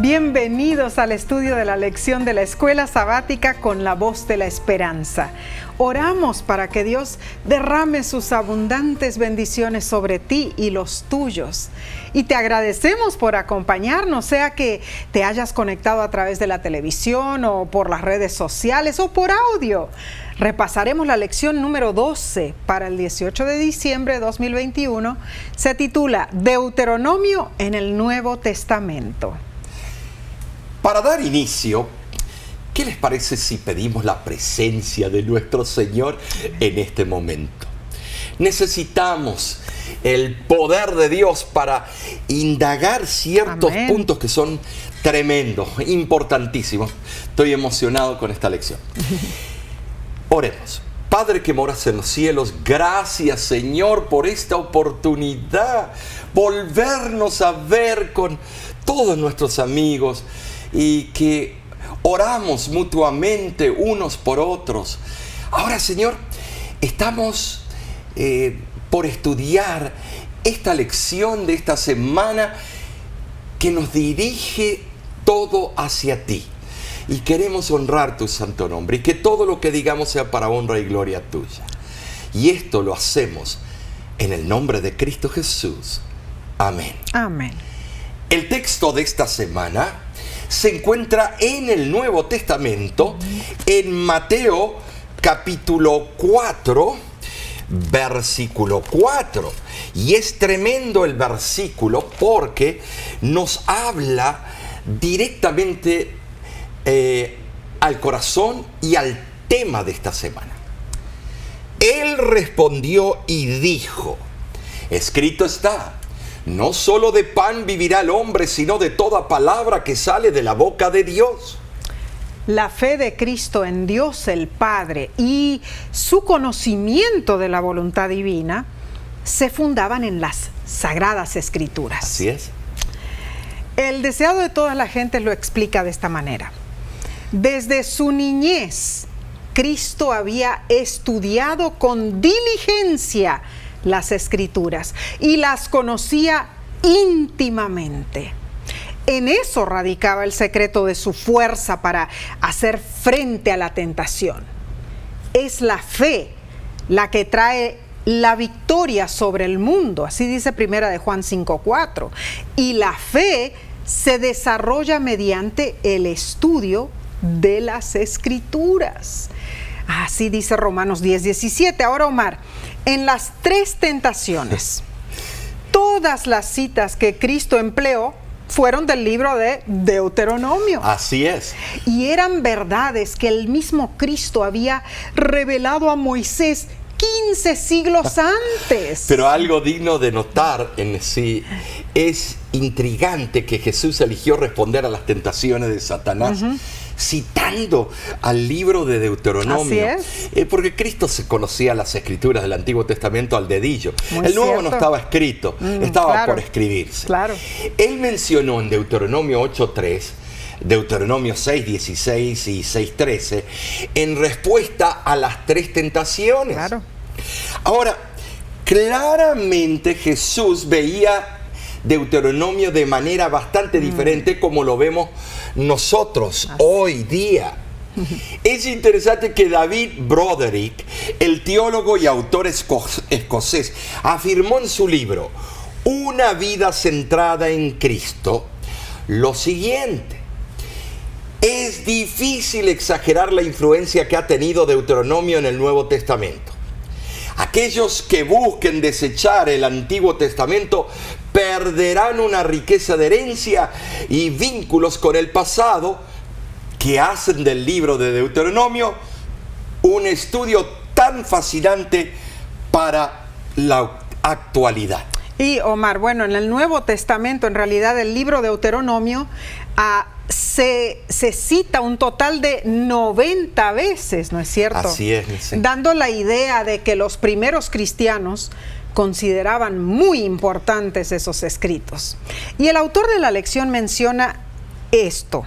Bienvenidos al estudio de la lección de la Escuela Sabática con la Voz de la Esperanza. Oramos para que Dios derrame sus abundantes bendiciones sobre ti y los tuyos. Y te agradecemos por acompañarnos, sea que te hayas conectado a través de la televisión o por las redes sociales o por audio. Repasaremos la lección número 12 para el 18 de diciembre de 2021. Se titula Deuteronomio en el Nuevo Testamento. Para dar inicio, ¿qué les parece si pedimos la presencia de nuestro Señor en este momento? Necesitamos el poder de Dios para indagar ciertos puntos que son tremendos, importantísimos. Estoy emocionado con esta lección. Oremos. Padre que moras en los cielos, gracias Señor por esta oportunidad, volvernos a ver con todos nuestros amigos y que oramos mutuamente unos por otros. Ahora Señor, estamos por estudiar esta lección de esta semana que nos dirige todo hacia ti. Y queremos honrar tu santo nombre y que todo lo que digamos sea para honra y gloria tuya. Y esto lo hacemos en el nombre de Cristo Jesús. Amén. Amén. El texto de esta semana se encuentra en el Nuevo Testamento, en Mateo capítulo 4, versículo 4. Y es tremendo el versículo porque nos habla directamente al corazón y al tema de esta semana. Él respondió y dijo: escrito está, no solo de pan vivirá el hombre, sino de toda palabra que sale de la boca de Dios. La fe de Cristo en Dios el Padre y su conocimiento de la voluntad divina se fundaban en las Sagradas Escrituras. Así es. El deseado de todas las gentes lo explica de esta manera. Desde su niñez, Cristo había estudiado con diligencia las Escrituras y las conocía íntimamente. En eso radicaba el secreto de su fuerza para hacer frente a la tentación. Es la fe la que trae la victoria sobre el mundo, así dice Primera de Juan 5:4. Y la fe se desarrolla mediante el estudio de las Escrituras. Así dice Romanos 10:17. Ahora, Omar, en las tres tentaciones, todas las citas que Cristo empleó fueron del libro de Deuteronomio. Así es. Y eran verdades que el mismo Cristo había revelado a Moisés 15 siglos antes. Pero algo digno de notar en sí, es intrigante que Jesús eligió responder a las tentaciones de Satanás citando al libro de Deuteronomio. Así es. Porque Cristo se conocía las Escrituras del Antiguo Testamento al dedillo. Muy el Nuevo cierto. No estaba escrito, estaba claro, por escribirse. Claro. Él mencionó en Deuteronomio 8:3, Deuteronomio 6:16 y 6:13, en respuesta a las tres tentaciones. Claro. Ahora, claramente Jesús veía Deuteronomio de manera bastante diferente como lo vemos nosotros hoy día. Es interesante que David Broderick, el teólogo y autor escocés, afirmó en su libro Una vida centrada en Cristo lo siguiente: es difícil exagerar la influencia que ha tenido Deuteronomio en el Nuevo Testamento. Aquellos que busquen desechar el Antiguo Testamento perderán una riqueza de herencia y vínculos con el pasado que hacen del libro de Deuteronomio un estudio tan fascinante para la actualidad. Y Omar, bueno, en el Nuevo Testamento, en realidad el libro de Deuteronomio se cita un total de 90 veces, ¿no es cierto? Así es. Sí. Dando la idea de que los primeros cristianos consideraban muy importantes esos escritos. Y el autor de la lección menciona esto,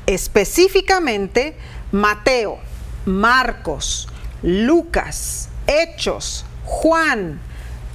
específicamente Mateo, Marcos, Lucas, Hechos, Juan,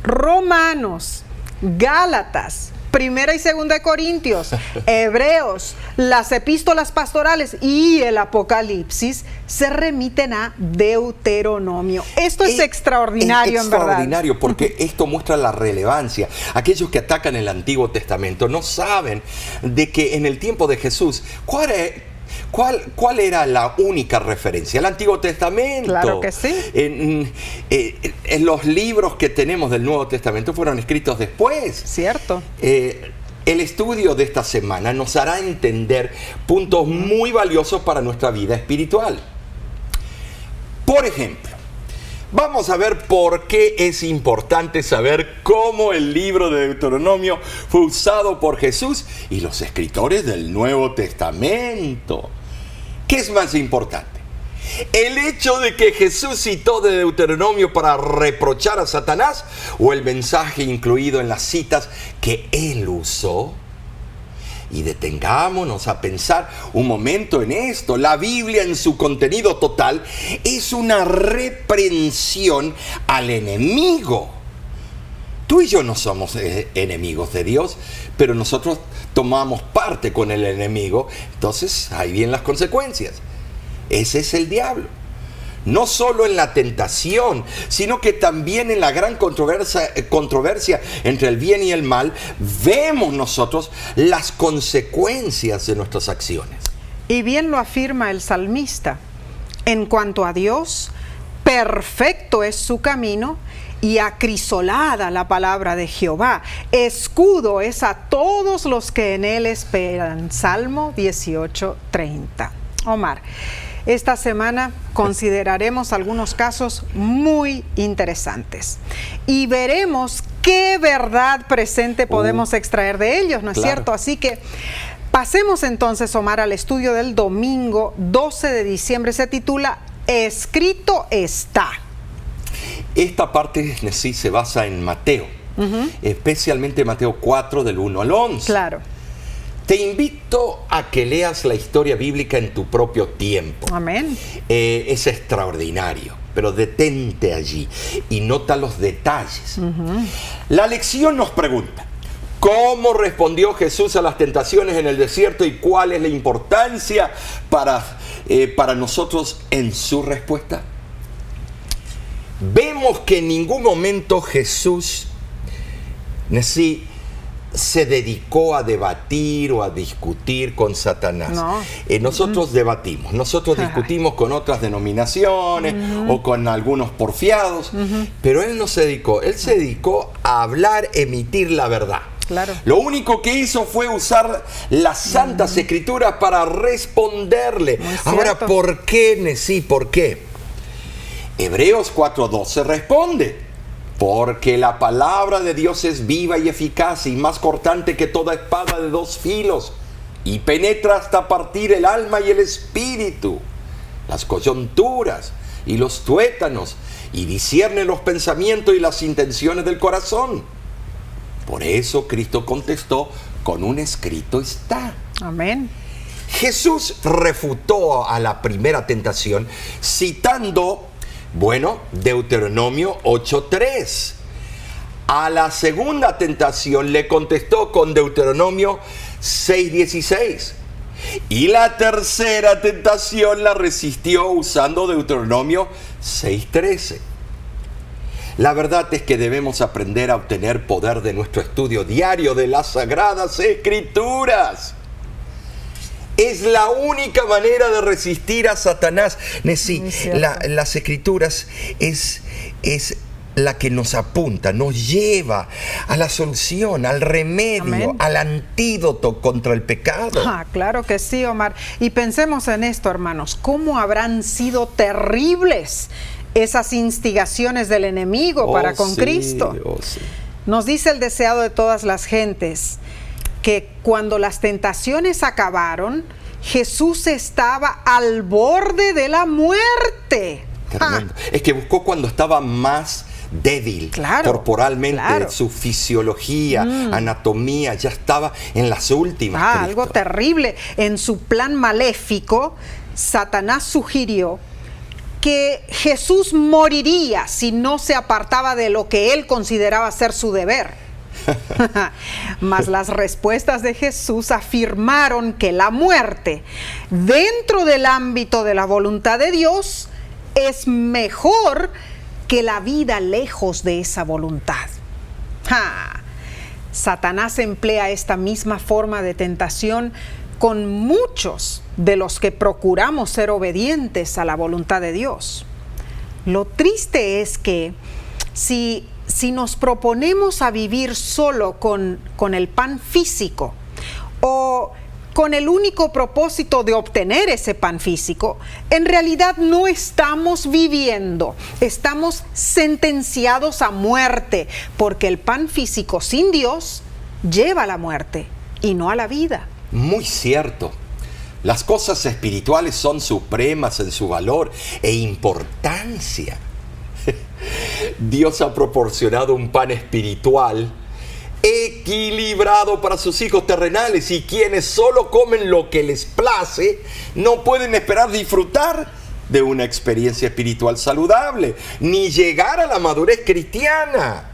Romanos, Gálatas, Primera y Segunda de Corintios, Hebreos, las epístolas pastorales y el Apocalipsis se remiten a Deuteronomio. Esto es extraordinario, en verdad. Extraordinario, porque esto muestra la relevancia. Aquellos que atacan el Antiguo Testamento no saben de que en el tiempo de Jesús, ¿cuál era la única referencia? El Antiguo Testamento. Claro que sí. En los libros que tenemos del Nuevo Testamento fueron escritos después. Cierto. El estudio de esta semana nos hará entender puntos muy valiosos para nuestra vida espiritual. Por ejemplo, vamos a ver por qué es importante saber cómo el libro de Deuteronomio fue usado por Jesús y los escritores del Nuevo Testamento. ¿Qué es más importante? ¿El hecho de que Jesús citó de Deuteronomio para reprochar a Satanás o el mensaje incluido en las citas que él usó? Y detengámonos a pensar un momento en esto. La Biblia en su contenido total es una reprensión al enemigo. Tú y yo no somos enemigos de Dios, pero nosotros tomamos parte con el enemigo. Entonces ahí vienen las consecuencias. Ese es el diablo. No solo en la tentación, sino que también en la gran controversia entre el bien y el mal, vemos nosotros las consecuencias de nuestras acciones. Y bien lo afirma el salmista. En cuanto a Dios, perfecto es su camino y acrisolada la palabra de Jehová. Escudo es a todos los que en él esperan. Salmo 18:30. Omar, esta semana consideraremos algunos casos muy interesantes y veremos qué verdad presente podemos extraer de ellos, ¿no es cierto? Así que pasemos entonces, Omar, al estudio del domingo 12 de diciembre. Se titula Escrito está. Esta parte sí se basa en Mateo, especialmente Mateo 4 del 1 al 11. Claro. Te invito a que leas la historia bíblica en tu propio tiempo. Amén. Es extraordinario, pero detente allí y nota los detalles. La lección nos pregunta, ¿cómo respondió Jesús a las tentaciones en el desierto y cuál es la importancia para nosotros en su respuesta? Vemos que en ningún momento Jesús se dedicó a debatir o a discutir con Satanás. No. Nosotros debatimos, nosotros discutimos con otras denominaciones o con algunos porfiados, pero él no se dedicó, él se dedicó a hablar, emitir la verdad. Claro. Lo único que hizo fue usar las Santas Escrituras para responderle. Ahora, ¿por qué, ¿Por qué? Hebreos 4:12 responde. Porque la palabra de Dios es viva y eficaz y más cortante que toda espada de dos filos y penetra hasta partir el alma y el espíritu, las coyunturas y los tuétanos y discierne los pensamientos y las intenciones del corazón. Por eso Cristo contestó con un escrito está. Amén. Jesús refutó a la primera tentación citando Deuteronomio 8:3. A la segunda tentación le contestó con Deuteronomio 6:16. Y la tercera tentación la resistió usando Deuteronomio 6:13. La verdad es que debemos aprender a obtener poder de nuestro estudio diario de las Sagradas Escrituras. Es la única manera de resistir a Satanás. Las Escrituras es la que nos apunta, nos lleva a la solución, al remedio, Amén. Al antídoto contra el pecado. Claro que sí, Omar. Y pensemos en esto, hermanos. ¿Cómo habrán sido terribles esas instigaciones del enemigo para con Cristo? Sí. Nos dice el deseado de todas las gentes que cuando las tentaciones acabaron, Jesús estaba al borde de la muerte. Tremendo. Es que buscó cuando estaba más débil, corporalmente, su fisiología, anatomía, ya estaba en las últimas. Algo terrible. En su plan maléfico, Satanás sugirió que Jesús moriría si no se apartaba de lo que él consideraba ser su deber. Mas las respuestas de Jesús afirmaron que la muerte dentro del ámbito de la voluntad de Dios es mejor que la vida lejos de esa voluntad. Satanás emplea esta misma forma de tentación con muchos de los que procuramos ser obedientes a la voluntad de Dios. Lo triste es que si nos proponemos a vivir solo con el pan físico o con el único propósito de obtener ese pan físico, en realidad no estamos viviendo, estamos sentenciados a muerte, porque el pan físico sin Dios lleva a la muerte y no a la vida. Muy cierto. Las cosas espirituales son supremas en su valor e importancia. Dios ha proporcionado un pan espiritual equilibrado para sus hijos terrenales, y quienes solo comen lo que les place no pueden esperar disfrutar de una experiencia espiritual saludable ni llegar a la madurez cristiana.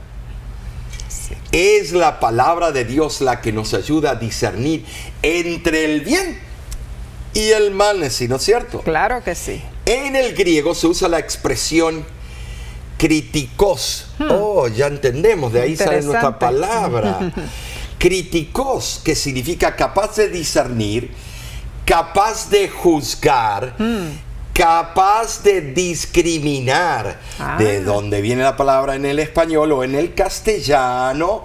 Es la palabra de Dios la que nos ayuda a discernir entre el bien y el mal, ¿no es cierto? Claro que sí. En el griego se usa la expresión kritikos. Ya entendemos, de ahí sale nuestra palabra. Kritikos, que significa capaz de discernir, capaz de juzgar, capaz de discriminar. De donde viene la palabra en el español o en el castellano,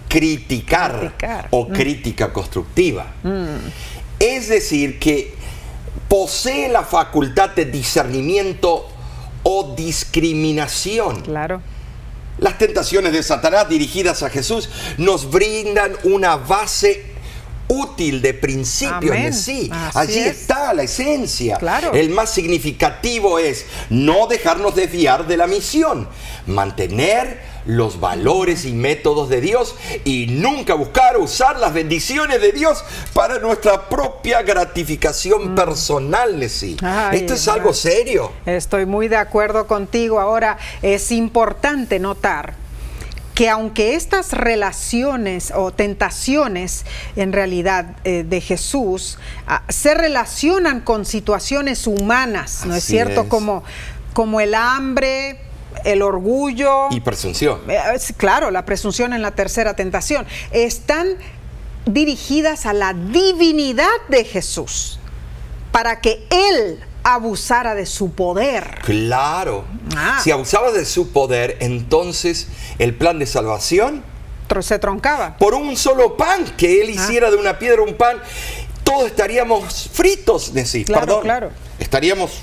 criticar. O crítica constructiva. Es decir, que posee la facultad de discernimiento o discriminación. Claro. Las tentaciones de Satanás dirigidas a Jesús nos brindan una base útil de principios de sí. Allí está la esencia. Claro. El más significativo es no dejarnos desviar de la misión, mantener los valores y métodos de Dios y nunca buscar usar las bendiciones de Dios para nuestra propia gratificación personal. Esto es algo serio. Estoy muy de acuerdo contigo. Ahora, es importante notar que aunque estas relaciones o tentaciones en realidad de Jesús se relacionan con situaciones humanas, ¿no es cierto? Como el hambre, el orgullo y presunción. Claro, la presunción en la tercera tentación. Están dirigidas a la divinidad de Jesús para que Él abusara de su poder. Claro. Si abusaba de su poder, entonces el plan de salvación se troncaba. Por un solo pan, que Él hiciera de una piedra un pan, todos estaríamos fritos, Claro. Estaríamos,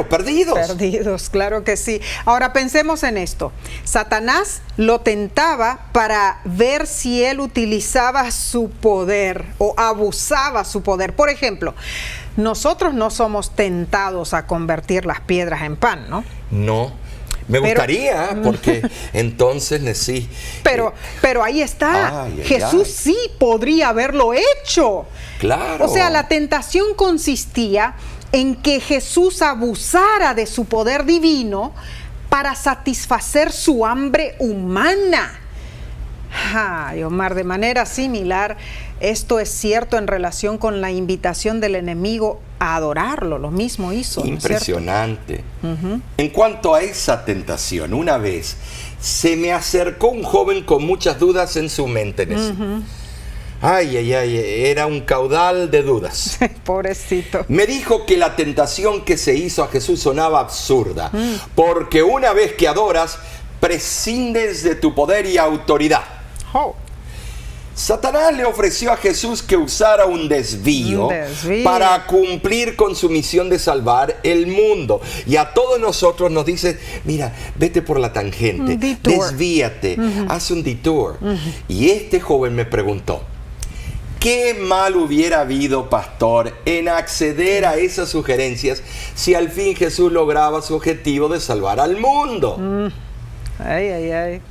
perdidos. Perdidos, claro que sí. Ahora pensemos en esto. Satanás lo tentaba para ver si él utilizaba su poder o abusaba su poder. Por ejemplo, nosotros no somos tentados a convertir las piedras en pan, ¿no? No. Me gustaría, porque entonces sí. Pero ahí está. Jesús sí podría haberlo hecho. Claro. O sea, la tentación consistía en que Jesús abusara de su poder divino para satisfacer su hambre humana. Omar, de manera similar, esto es cierto en relación con la invitación del enemigo a adorarlo. Lo mismo hizo. Impresionante. En cuanto a esa tentación, una vez se me acercó un joven con muchas dudas en su mente. Era un caudal de dudas. Pobrecito. Me dijo que la tentación que se hizo a Jesús sonaba absurda, porque una vez que adoras, prescindes de tu poder y autoridad. Satanás le ofreció a Jesús que usara un desvío para cumplir con su misión de salvar el mundo. Y a todos nosotros nos dice, mira, vete por la tangente, desvíate, haz un detour. Y este joven me preguntó, ¿qué mal hubiera habido, pastor, en acceder a esas sugerencias si al fin Jesús lograba su objetivo de salvar al mundo?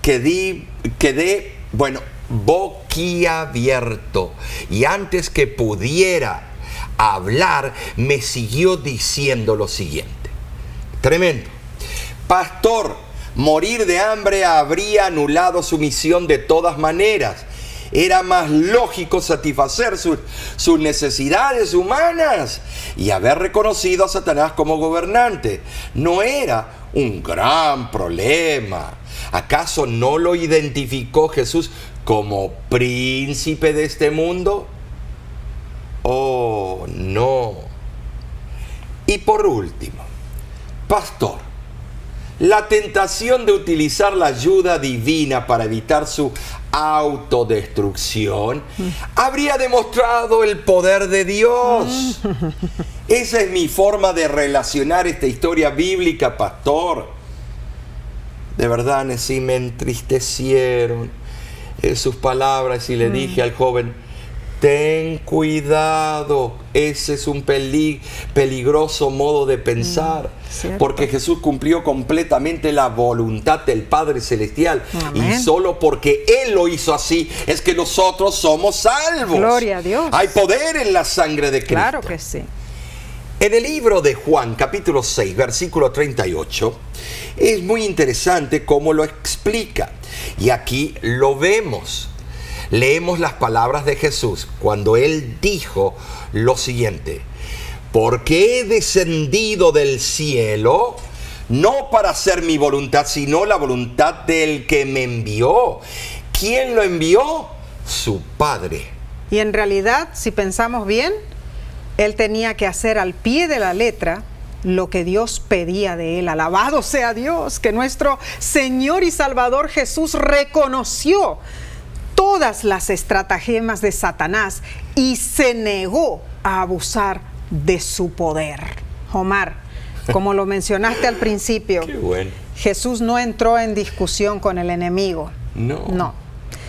Quedé, boquiabierto, y antes que pudiera hablar me siguió diciendo lo siguiente. Tremendo. Pastor, Morir de hambre habría anulado su misión de todas maneras. Era más lógico satisfacer sus necesidades humanas y haber reconocido a Satanás como gobernante. No era un gran problema. ¿Acaso no lo identificó Jesús como príncipe de este mundo? Oh, no. Y por último, pastor, la tentación de utilizar la ayuda divina para evitar su autodestrucción habría demostrado el poder de Dios. Esa es mi forma de relacionar esta historia bíblica, pastor. De verdad, sí me entristecieron sus palabras y le dije al joven: ten cuidado, ese es un peligroso modo de pensar, porque Jesús cumplió completamente la voluntad del Padre Celestial. Amén. Y solo porque Él lo hizo así es que nosotros somos salvos. Gloria a Dios. Hay poder en la sangre de Cristo. Claro que sí. En el libro de Juan, capítulo 6, versículo 38, es muy interesante cómo lo explica. Y aquí lo vemos. Leemos las palabras de Jesús cuando Él dijo lo siguiente: porque he descendido del cielo, no para hacer mi voluntad, sino la voluntad del que me envió. ¿Quién lo envió? Su Padre. Y en realidad, si pensamos bien, Él tenía que hacer al pie de la letra lo que Dios pedía de Él. Alabado sea Dios, que nuestro Señor y Salvador Jesús reconoció todas las estratagemas de Satanás y se negó a abusar de su poder. Omar, como lo mencionaste al principio, qué bueno. Jesús no entró en discusión con el enemigo. No.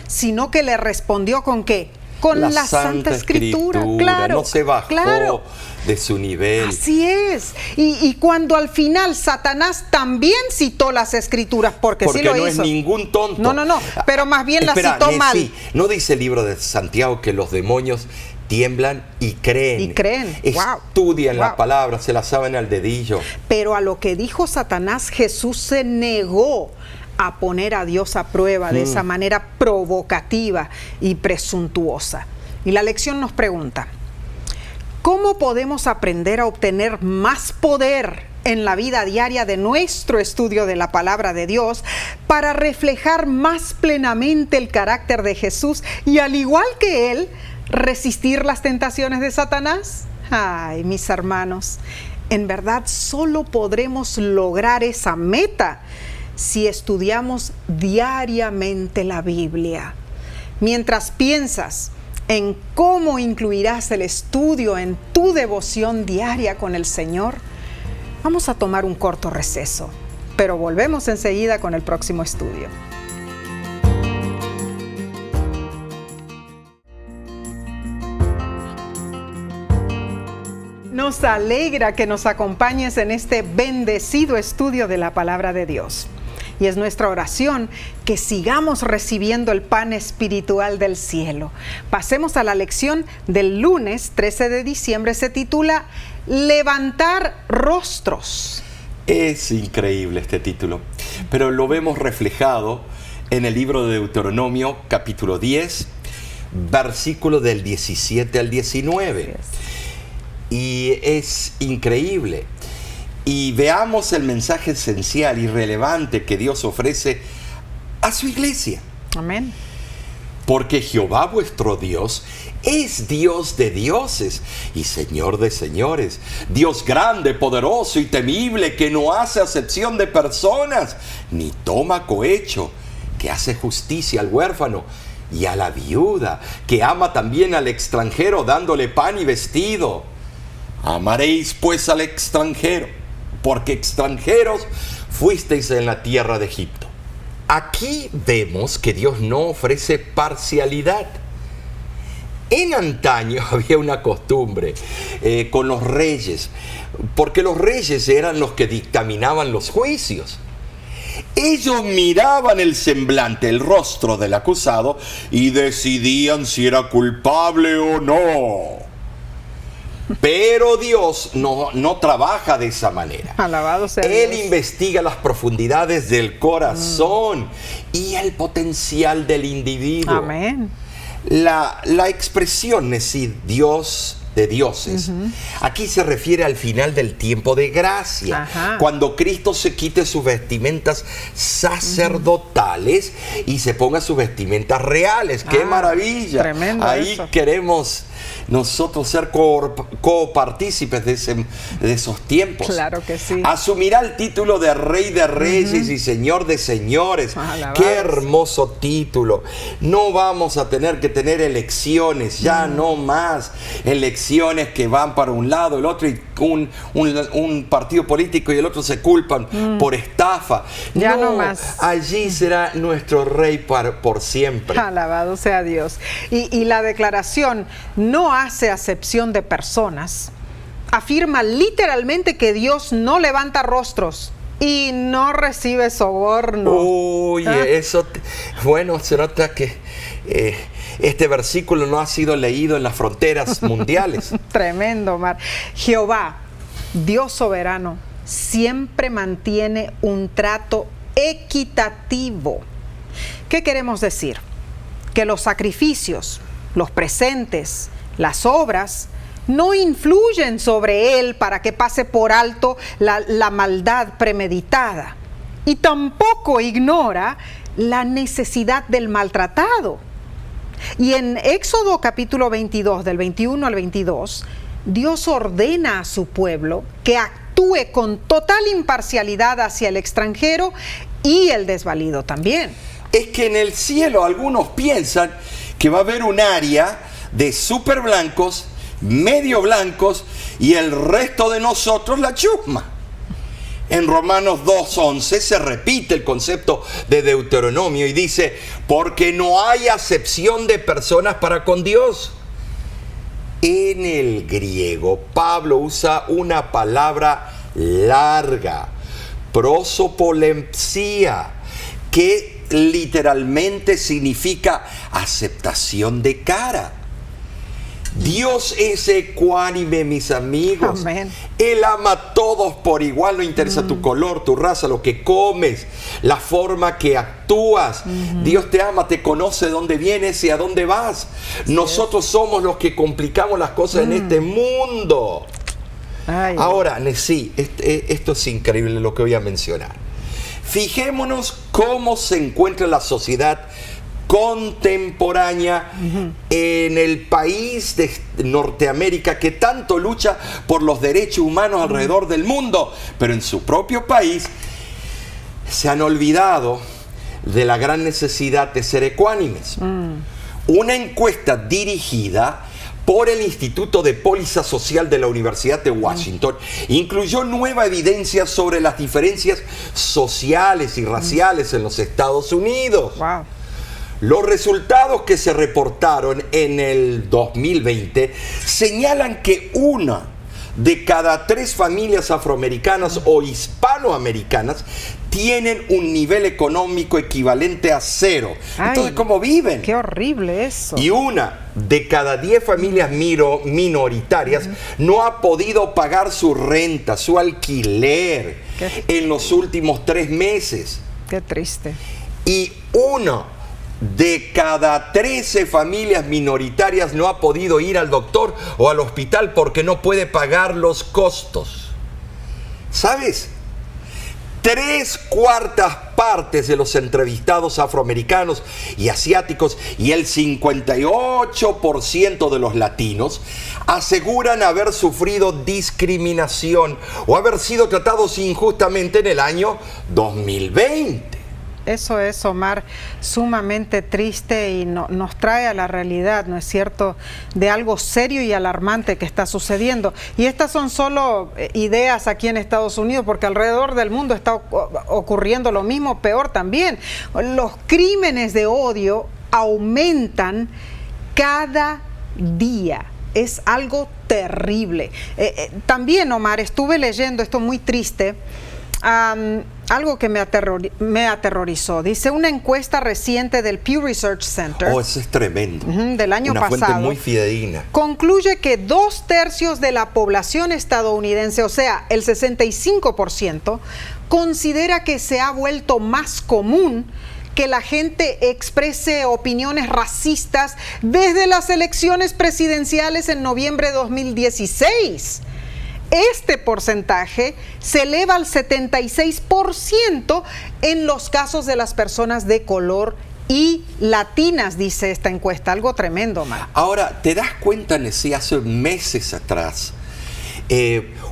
Sino que le respondió ¿con qué? Con la Santa Escritura. Claro, no se bajó de su nivel. Así es. Y cuando al final Satanás también citó las Escrituras, porque sí lo hizo. Porque no es ningún tonto. No, pero más bien las citó mal. Sí, ¿no dice el libro de Santiago que los demonios tiemblan y creen? Y creen. Estudian la palabra, se la saben al dedillo. Pero a lo que dijo Satanás, Jesús se negó a poner a Dios a prueba de esa manera provocativa y presuntuosa. Y la lección nos pregunta: ¿cómo podemos aprender a obtener más poder en la vida diaria de nuestro estudio de la palabra de Dios para reflejar más plenamente el carácter de Jesús y, al igual que Él, resistir las tentaciones de Satanás? Ay, mis hermanos, en verdad solo podremos lograr esa meta si estudiamos diariamente la Biblia. Mientras piensas en cómo incluirás el estudio en tu devoción diaria con el Señor, vamos a tomar un corto receso, pero volvemos enseguida con el próximo estudio. Nos alegra que nos acompañes en este bendecido estudio de la palabra de Dios. Y es nuestra oración que sigamos recibiendo el pan espiritual del cielo. Pasemos a la lección del lunes 13 de diciembre. Se titula Levantar rostros. Es increíble este título, pero lo vemos reflejado en el libro de Deuteronomio, capítulo 10, versículo del 17 al 19. Y es increíble. Y veamos el mensaje esencial y relevante que Dios ofrece a su iglesia. Amén. Porque Jehová vuestro Dios es Dios de dioses y Señor de señores, Dios grande, poderoso y temible, que no hace acepción de personas, ni toma cohecho, que hace justicia al huérfano y a la viuda, que ama también al extranjero, dándole pan y vestido. Amaréis pues al extranjero, porque extranjeros fuisteis en la tierra de Egipto. Aquí vemos que Dios no ofrece parcialidad. En antaño había una costumbre con los reyes, porque los reyes eran los que dictaminaban los juicios. Ellos miraban el semblante, el rostro del acusado y decidían si era culpable o no. Pero Dios no trabaja de esa manera. Alabado sea Él Dios. investiga las profundidades del corazón y el potencial del individuo. Amén. La expresión Dios de dioses, aquí se refiere al final del tiempo de gracia, cuando Cristo se quite sus vestimentas sacerdotales y se ponga sus vestimentas reales. ¡Qué maravilla! Tremendo. Ahí eso. Queremos nosotros ser copartícipes de esos tiempos. Claro que sí. Asumirá el título de Rey de Reyes y Señor de Señores. Alabados. ¡Qué hermoso título! No vamos a tener que tener elecciones, ya no más elecciones que van para un lado, el otro, y un partido político y el otro se culpan por estafa. Ya no más. Allí será nuestro Rey por siempre. Alabado sea Dios. Y la declaración no hace acepción de personas. Afirma literalmente que Dios no levanta rostros y no recibe soborno. Oye, bueno, se nota que este versículo no ha sido leído en las fronteras mundiales. Tremendo, Omar. Jehová, Dios soberano, siempre mantiene un trato equitativo. ¿Qué queremos decir? Que los sacrificios, los presentes, las obras, no influyen sobre él para que pase por alto la maldad premeditada. Y tampoco ignora la necesidad del maltratado. Y en Éxodo capítulo 22, del 21 al 22, Dios ordena a su pueblo que actúe con total imparcialidad hacia el extranjero y el desvalido también. Es que en el cielo algunos piensan que va a haber un área de súper blancos, medio blancos y el resto de nosotros la chusma. En Romanos 2:11 se repite el concepto de Deuteronomio y dice, porque no hay acepción de personas para con Dios. En el griego, Pablo usa una palabra larga, prosopolepsia, que literalmente significa aceptación de cara. Dios es ecuánime, mis amigos. Amén. Él ama a todos por igual, no interesa tu color, tu raza, lo que comes, la forma que actúas. Dios te ama, te conoce dónde vienes y a dónde vas. Nosotros somos los que complicamos las cosas en este mundo. Ay. Ahora, sí, esto es increíble lo que voy a mencionar. Fijémonos cómo se encuentra la sociedad contemporánea en el país de Norteamérica que tanto lucha por los derechos humanos alrededor del mundo, pero en su propio país se han olvidado de la gran necesidad de ser ecuánimes. Una encuesta dirigida por el Instituto de Póliza Social de la Universidad de Washington incluyó nueva evidencia sobre las diferencias sociales y raciales en los Estados Unidos. Wow. Los resultados que se reportaron en el 2020 señalan que 1 de cada 3 familias afroamericanas o hispanoamericanas tienen un nivel económico equivalente a 0. Entonces, ¿cómo viven? Qué horrible eso. Y 1 de cada 10 familias minoritarias no ha podido pagar su renta, su alquiler en los últimos 3 meses. Qué triste. Y 1 de cada 13 familias minoritarias no ha podido ir al doctor o al hospital porque no puede pagar los costos. ¿Sabes? 3/4 partes de los entrevistados afroamericanos y asiáticos y el 58% de los latinos aseguran haber sufrido discriminación o haber sido tratados injustamente en el año 2020. Eso es, Omar, sumamente triste y nos trae a la realidad, ¿no es cierto?, de algo serio y alarmante que está sucediendo. Y estas son solo ideas aquí en Estados Unidos, porque alrededor del mundo está ocurriendo lo mismo, peor también. Los crímenes de odio aumentan cada día. Es algo terrible. También, Omar, estuve leyendo esto muy triste. algo que me aterrorizó. Dice una encuesta reciente del Pew Research Center. Oh, eso es tremendo. Del año una pasado. Fuente muy fidedigna. Concluye que 2/3 de la población estadounidense, o sea, el 65%, considera que se ha vuelto más común que la gente exprese opiniones racistas desde las elecciones presidenciales en noviembre de 2016. Este porcentaje se eleva al 76% en los casos de las personas de color y latinas, dice esta encuesta. Algo tremendo, Mar. Ahora, ¿te das cuenta, Nessie? Hace meses atrás,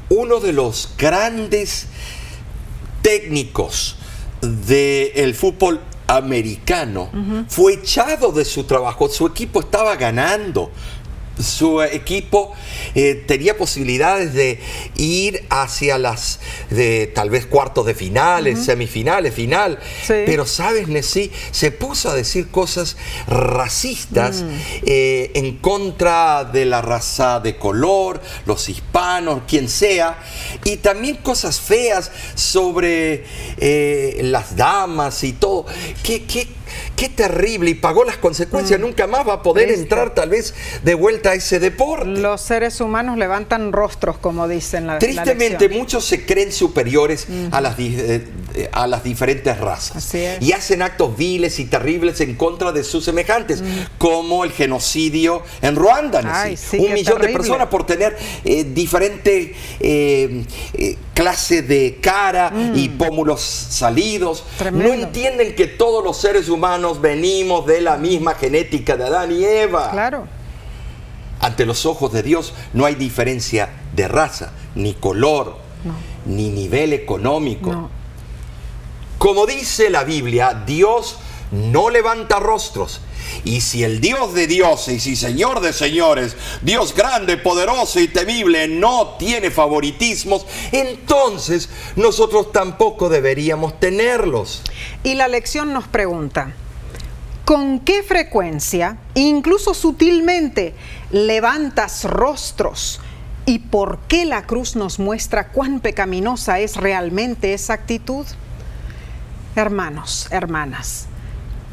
uno de los grandes técnicos del fútbol americano fue echado de su trabajo. Su equipo estaba ganando. Su equipo tenía posibilidades de ir hacia las tal vez cuartos de finales, semifinales, final. Sí. Pero sabes, Nessie, se puso a decir cosas racistas en contra de la raza de color, los hispanos, quien sea, y también cosas feas sobre las damas y todo. Qué terrible, y pagó las consecuencias. Nunca más va a poder entrar tal vez de vuelta a ese deporte. Los seres humanos levantan rostros, como dicen la Tristemente, lección. muchos se creen superiores a las diferentes razas. Así es. Y hacen actos viles y terribles en contra de sus semejantes, como el genocidio en Ruanda. Ay, sí, 1 qué millón de terrible. personas por tener diferente clase de cara y pómulos salidos. Tremendo. No entienden que todos los seres humanos venimos de la misma genética de Adán y Eva. Claro. Ante los ojos de Dios no hay diferencia de raza, ni color, ni nivel económico. No. Como dice la Biblia, Dios no levanta rostros. Y si el Dios de dioses y Señor de señores, Dios grande, poderoso y temible, no tiene favoritismos, entonces nosotros tampoco deberíamos tenerlos. Y la lección nos pregunta, ¿con qué frecuencia, incluso sutilmente, levantas rostros? ¿Y por qué la cruz nos muestra cuán pecaminosa es realmente esa actitud? Hermanos, hermanas,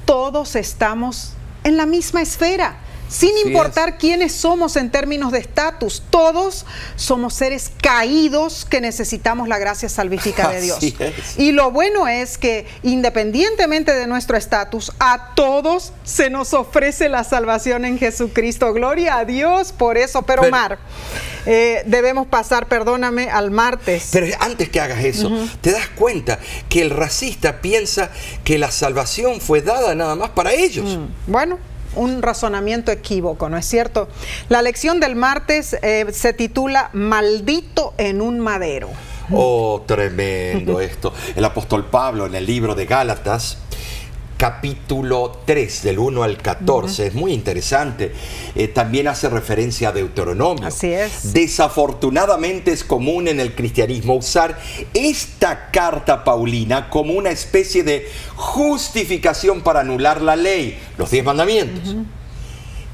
todos estamos en la misma esfera, sin Así importar es. quiénes somos en términos de estatus. Todos somos seres caídos que necesitamos la gracia salvífica de Dios. Así es. Y lo bueno es que, independientemente de nuestro estatus, a todos se nos ofrece la salvación en Jesucristo. Gloria a Dios por eso. Pero Mar, debemos pasar, perdóname, al martes. Pero antes que hagas eso, te das cuenta que el racista piensa que la salvación fue dada nada más para ellos. Bueno, un razonamiento equívoco, ¿no es cierto? La lección del martes se titula Maldito en un madero. Oh, tremendo esto. El apóstol Pablo en el libro de Gálatas, capítulo 3, del 1 al 14, es muy interesante. También hace referencia a Deuteronomio. Así es. Desafortunadamente es común en el cristianismo usar esta carta paulina como una especie de justificación para anular la ley, los 10 mandamientos.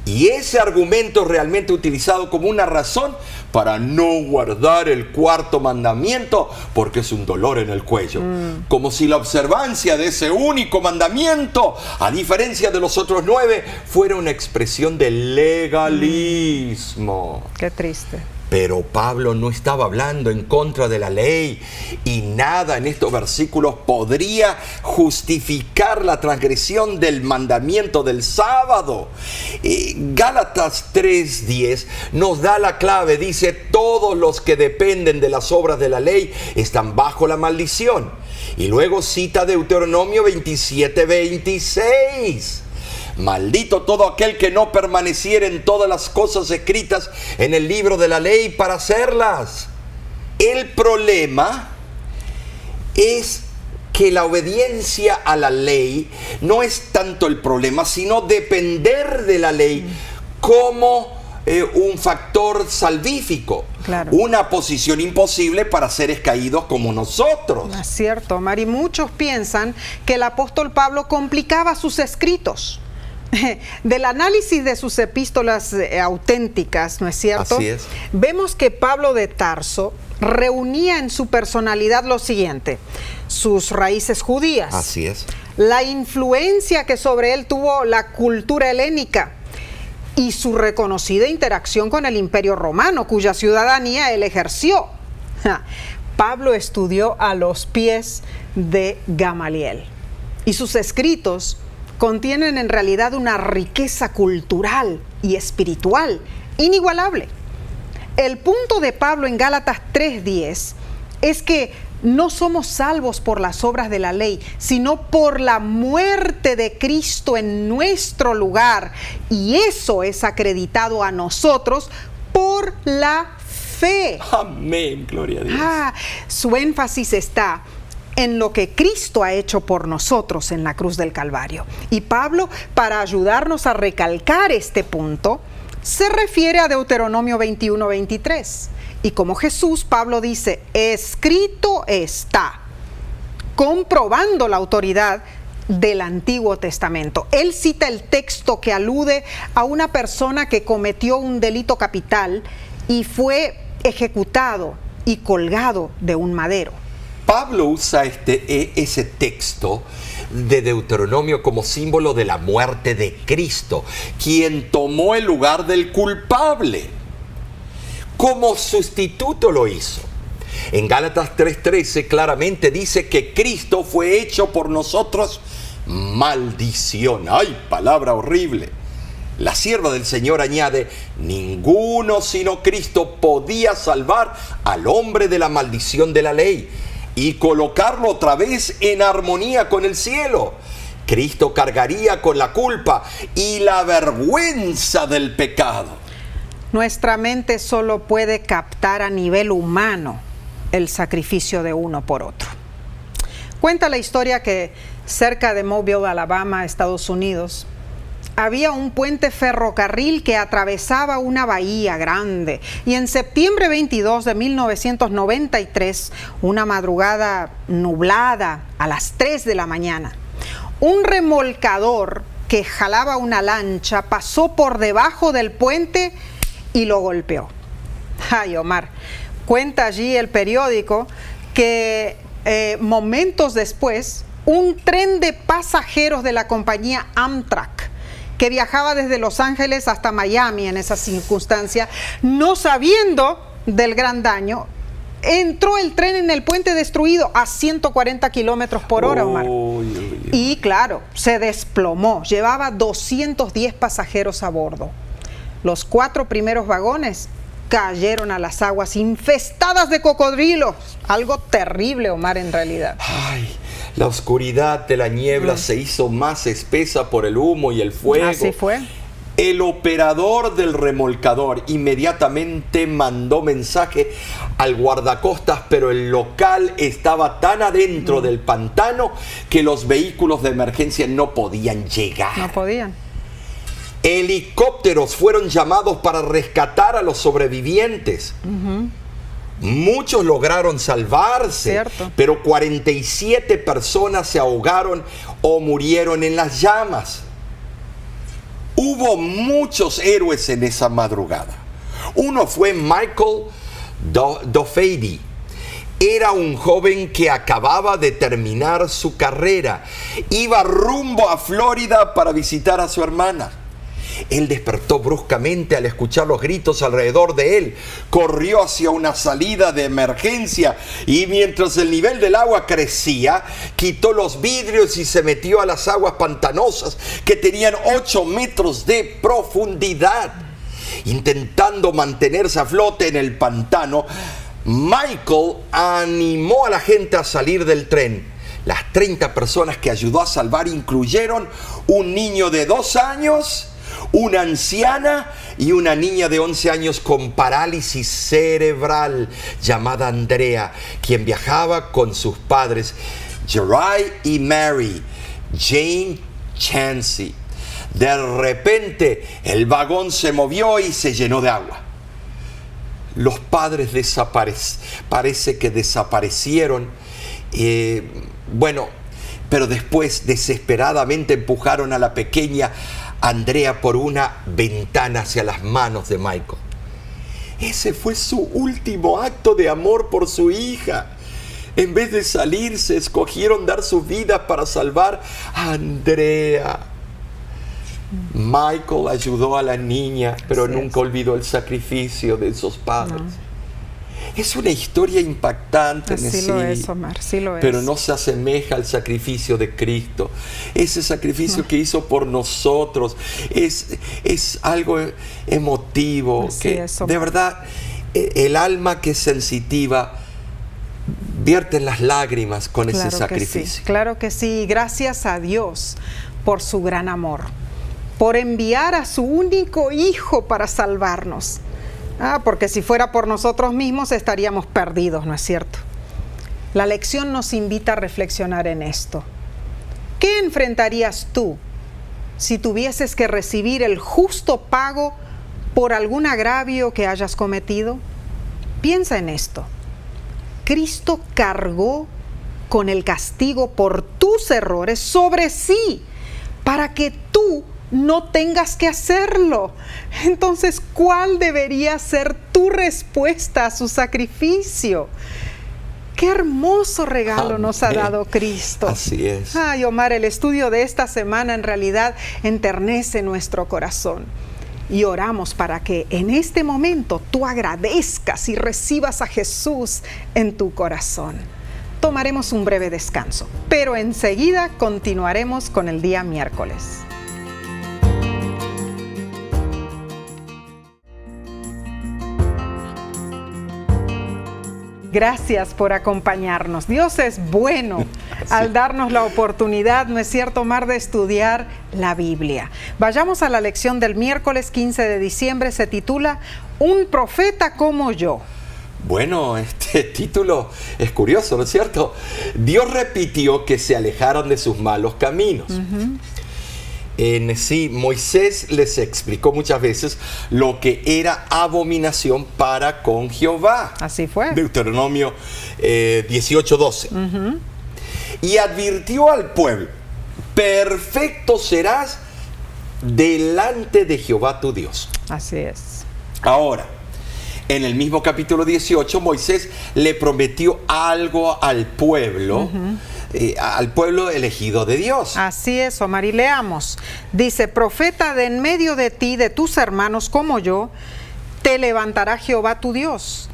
Y ese argumento es realmente utilizado como una razón para no guardar el 4º mandamiento porque es un dolor en el cuello. Como si la observancia de ese único mandamiento, a diferencia de los otros 9, fuera una expresión de legalismo. Qué triste. Pero Pablo no estaba hablando en contra de la ley y nada en estos versículos podría justificar la transgresión del mandamiento del sábado. Gálatas 3:10 nos da la clave, dice, todos los que dependen de las obras de la ley están bajo la maldición. Y luego cita Deuteronomio 27:26. Maldito todo aquel que no permaneciera en todas las cosas escritas en el libro de la ley para hacerlas. El problema es que la obediencia a la ley no es tanto el problema, sino depender de la ley como un factor salvífico. Claro. Una posición imposible para seres caídos como nosotros. Es cierto, Mari. Muchos piensan que el apóstol Pablo complicaba sus escritos. Del análisis de sus epístolas auténticas, ¿no es cierto? Así es. Vemos que Pablo de Tarso reunía en su personalidad lo siguiente: sus raíces judías. Así es. La influencia que sobre él tuvo la cultura helénica y su reconocida interacción con el Imperio Romano, cuya ciudadanía él ejerció. Pablo estudió a los pies de Gamaliel y sus escritos contienen en realidad una riqueza cultural y espiritual inigualable. El punto de Pablo en Gálatas 3:10 es que no somos salvos por las obras de la ley, sino por la muerte de Cristo en nuestro lugar. Y eso es acreditado a nosotros por la fe. Amén, gloria a Dios. Su énfasis está en lo que Cristo ha hecho por nosotros en la cruz del Calvario. Y Pablo, para ayudarnos a recalcar este punto, se refiere a Deuteronomio 21:23. Y como Jesús, Pablo dice, escrito está, comprobando la autoridad del Antiguo Testamento. Él cita el texto que alude a una persona que cometió un delito capital y fue ejecutado y colgado de un madero. Pablo usa ese texto de Deuteronomio como símbolo de la muerte de Cristo, quien tomó el lugar del culpable. Como sustituto lo hizo. En Gálatas 3:13 claramente dice que Cristo fue hecho por nosotros maldición. ¡Ay, palabra horrible! La sierva del Señor añade, ninguno sino Cristo podía salvar al hombre de la maldición de la ley y colocarlo otra vez en armonía con el cielo. Cristo cargaría con la culpa y la vergüenza del pecado. Nuestra mente solo puede captar a nivel humano el sacrificio de uno por otro. Cuenta la historia que cerca de Mobile, Alabama, Estados Unidos, había un puente ferrocarril que atravesaba una bahía grande. Y en septiembre 22 de 1993, una madrugada nublada a las 3 de la mañana, un remolcador que jalaba una lancha pasó por debajo del puente y lo golpeó. Ay, Omar, cuenta allí el periódico que momentos después, un tren de pasajeros de la compañía Amtrak, que viajaba desde Los Ángeles hasta Miami en esa circunstancia, no sabiendo del gran daño, entró el tren en el puente destruido a 140 kilómetros por hora, Omar. Y claro, se desplomó. Llevaba 210 pasajeros a bordo. Los 4 primeros vagones cayeron a las aguas infestadas de cocodrilos. Algo terrible, Omar, en realidad. Ay, la oscuridad de la niebla se hizo más espesa por el humo y el fuego. Así fue. El operador del remolcador inmediatamente mandó mensaje al guardacostas, pero el local estaba tan adentro del pantano que los vehículos de emergencia no podían llegar. No podían. Helicópteros fueron llamados para rescatar a los sobrevivientes. Muchos lograron salvarse, Cierto. pero 47 personas se ahogaron o murieron en las llamas. Hubo muchos héroes en esa madrugada. Uno fue Michael Dougherty. Era un joven que acababa de terminar su carrera. Iba rumbo a Florida para visitar a su hermana. Él despertó bruscamente al escuchar los gritos alrededor de él. Corrió hacia una salida de emergencia y mientras el nivel del agua crecía, quitó los vidrios y se metió a las aguas pantanosas que tenían 8 metros de profundidad. Intentando mantenerse a flote en el pantano, Michael animó a la gente a salir del tren. Las 30 personas que ayudó a salvar incluyeron un niño de 2 años, una anciana y una niña de 11 años con parálisis cerebral llamada Andrea, quien viajaba con sus padres, Jerai y Mary Jane Chansey. De repente, el vagón se movió y se llenó de agua. Los padres parece que desaparecieron. Pero después desesperadamente empujaron a la pequeña Andrea por una ventana hacia las manos de Michael. Ese fue su último acto de amor por su hija. En vez de salirse, escogieron dar sus vidas para salvar a Andrea. Michael ayudó a la niña, pero nunca olvidó el sacrificio de esos padres. No. Es una historia impactante, sí lo es, Omar, sí lo es. Pero no se asemeja al sacrificio de Cristo. Ese sacrificio que hizo por nosotros es algo emotivo. Que de verdad, el alma que es sensitiva vierte las lágrimas con ese sacrificio. Claro que sí. Gracias a Dios por su gran amor, por enviar a su único hijo para salvarnos. Porque si fuera por nosotros mismos estaríamos perdidos, ¿no es cierto? La lección nos invita a reflexionar en esto. ¿Qué enfrentarías tú si tuvieses que recibir el justo pago por algún agravio que hayas cometido? Piensa en esto. Cristo cargó con el castigo por tus errores sobre sí, para que tú no tengas que hacerlo. Entonces, ¿cuál debería ser tu respuesta a su sacrificio? ¡Qué hermoso regalo nos ha dado Cristo! Así es. Ay, Omar, el estudio de esta semana en realidad enternece nuestro corazón. Y oramos para que en este momento tú agradezcas y recibas a Jesús en tu corazón. Tomaremos un breve descanso, pero enseguida continuaremos con el día miércoles. Gracias por acompañarnos. Dios es bueno al darnos la oportunidad, ¿no es cierto, Omar?, de estudiar la Biblia. Vayamos a la lección del miércoles 15 de diciembre. Se titula Un profeta como yo. Bueno, este título es curioso, ¿no es cierto? Dios repitió que se alejaran de sus malos caminos. Moisés les explicó muchas veces lo que era abominación para con Jehová. Así fue. Deuteronomio 18:12. Y advirtió al pueblo: perfecto serás delante de Jehová tu Dios. Así es. Ahora, en el mismo capítulo 18, Moisés le prometió algo al pueblo. Al pueblo elegido de Dios. Así es, Omar, y leamos. Dice: profeta de en medio de ti, de tus hermanos como yo, te levantará Jehová tu Dios.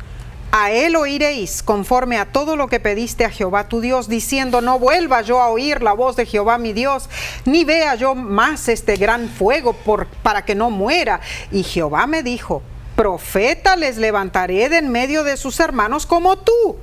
A él oiréis conforme a todo lo que pediste a Jehová tu Dios, diciendo: no vuelva yo a oír la voz de Jehová mi Dios, ni vea yo más este gran fuego para que no muera. Y Jehová me dijo: profeta les levantaré de en medio de sus hermanos como tú,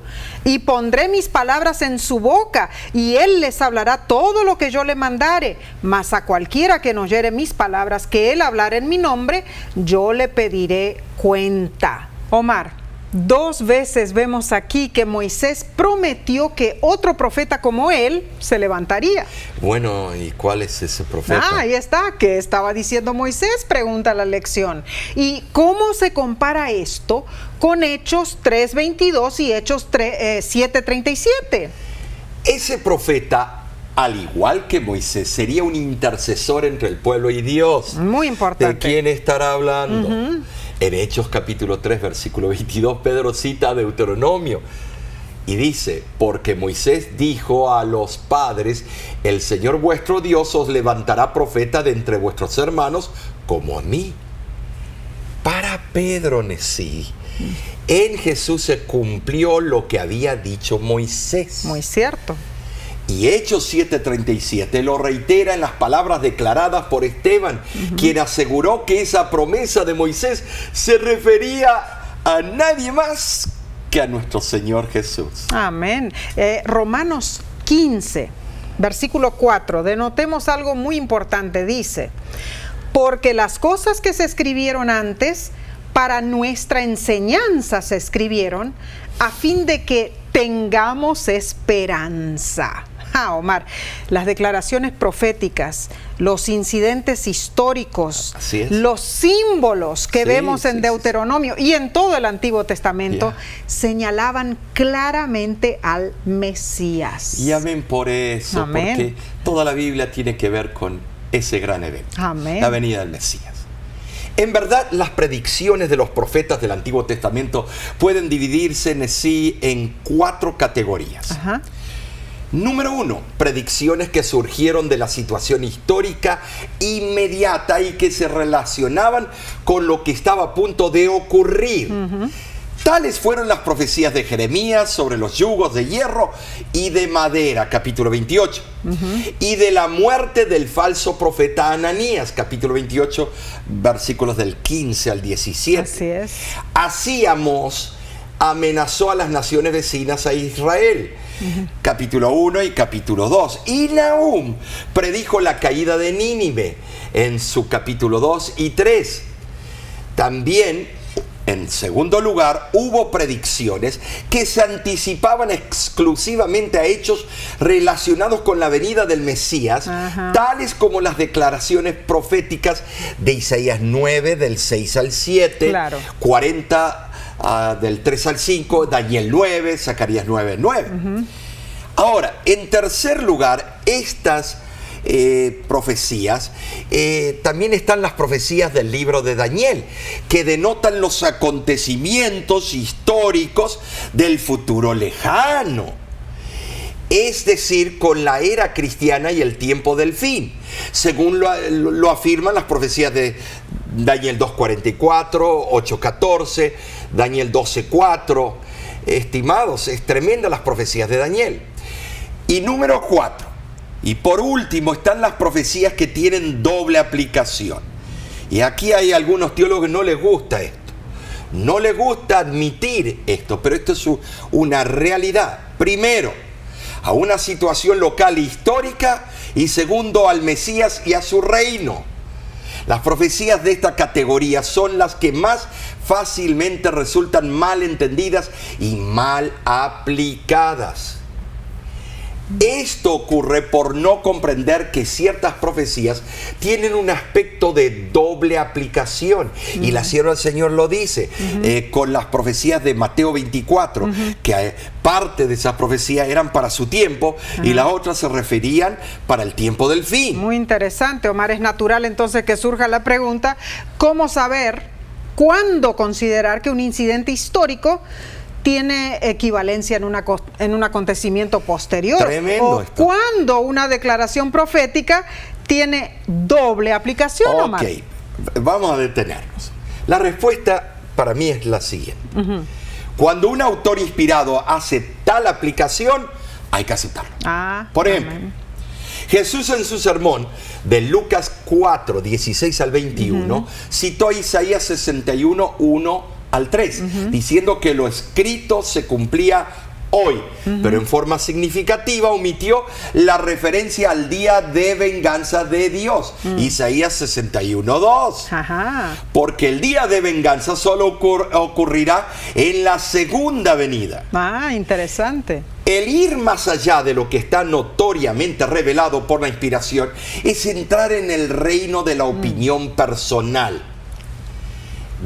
y pondré mis palabras en su boca, y él les hablará todo lo que yo le mandare. Mas a cualquiera que no oyere mis palabras, que él hablara en mi nombre, yo le pediré cuenta. Omar, 2 veces vemos aquí que Moisés prometió que otro profeta como él se levantaría. Bueno, ¿y cuál es ese profeta? Ahí está. ¿Qué estaba diciendo Moisés?, pregunta la lección. ¿Y cómo se compara esto con Hechos 3:22 y Hechos 7:37? Ese profeta, al igual que Moisés, sería un intercesor entre el pueblo y Dios. Muy importante. ¿De quién estará hablando? En Hechos capítulo 3, versículo 22, Pedro cita Deuteronomio y dice: porque Moisés dijo a los padres: el Señor vuestro Dios os levantará profeta de entre vuestros hermanos como a mí. Para Pedro, en Jesús se cumplió lo que había dicho Moisés. Muy cierto. Y Hechos 7:37 lo reitera en las palabras declaradas por Esteban, quien aseguró que esa promesa de Moisés se refería a nadie más que a nuestro Señor Jesús. Amén. Romanos 15, versículo 4, denotemos algo muy importante. Dice: porque las cosas que se escribieron antes, para nuestra enseñanza se escribieron, a fin de que tengamos esperanza. Omar, las declaraciones proféticas, los incidentes históricos, los símbolos que vemos en Deuteronomio y en todo el Antiguo Testamento señalaban claramente al Mesías. Y amén por eso, porque toda la Biblia tiene que ver con ese gran evento, Amén. la venida del Mesías. En verdad, las predicciones de los profetas del Antiguo Testamento pueden dividirse en sí en 4 categorías. Ajá. Número 1, predicciones que surgieron de la situación histórica inmediata y que se relacionaban con lo que estaba a punto de ocurrir. Tales fueron las profecías de Jeremías sobre los yugos de hierro y de madera, capítulo 28. Y de la muerte del falso profeta Ananías, capítulo 28, versículos del 15 al 17. Así es. Así Amós amenazó a las naciones vecinas a Israel, capítulo 1 y capítulo 2. Y Nahum predijo la caída de Nínive en su capítulo 2 y 3. También, en segundo lugar, hubo predicciones que se anticipaban exclusivamente a hechos relacionados con la venida del Mesías, tales como las declaraciones proféticas de Isaías 9, del 6 al 7, Claro. 40, del 3 al 5, Daniel 9, Zacarías 9, 9. Ahora, en tercer lugar, estas profecías, también están las profecías del libro de Daniel, que denotan los acontecimientos históricos del futuro lejano, es decir, con la era cristiana y el tiempo del fin, según lo afirman las profecías de Daniel 2:44, 8:14, Daniel 12:4. Estimados, es tremenda las profecías de Daniel. Y número 4, y por último, están las profecías que tienen doble aplicación. Y aquí hay algunos teólogos que no les gusta esto. No les gusta admitir esto, pero esto es una realidad. Primero, a una situación local histórica, y segundo, al Mesías y a su reino. Las profecías de esta categoría son las que más fácilmente resultan mal entendidas y mal aplicadas. Esto ocurre por no comprender que ciertas profecías tienen un aspecto de doble aplicación. Y la sierva del Señor lo dice con las profecías de Mateo 24, que parte de esas profecías eran para su tiempo y las otras se referían para el tiempo del fin. Muy interesante, Omar. Es natural entonces que surja la pregunta, ¿cómo saber cuándo considerar que un incidente histórico tiene equivalencia en un acontecimiento posterior? Tremendo o esto. cuando una declaración profética tiene doble aplicación, Omar. Ok, vamos a detenernos. La respuesta para mí es la siguiente. Cuando un autor inspirado hace tal aplicación, hay que aceptarlo. Por ejemplo, Jesús en su sermón de Lucas 4, 16 al 21, citó a Isaías 61, 1 al 3, diciendo que lo escrito se cumplía hoy, pero en forma significativa omitió la referencia al día de venganza de Dios, Isaías 61, 2. Porque el día de venganza solo ocurrirá en la segunda venida. Interesante. El ir más allá de lo que está notoriamente revelado por la inspiración es entrar en el reino de la opinión personal.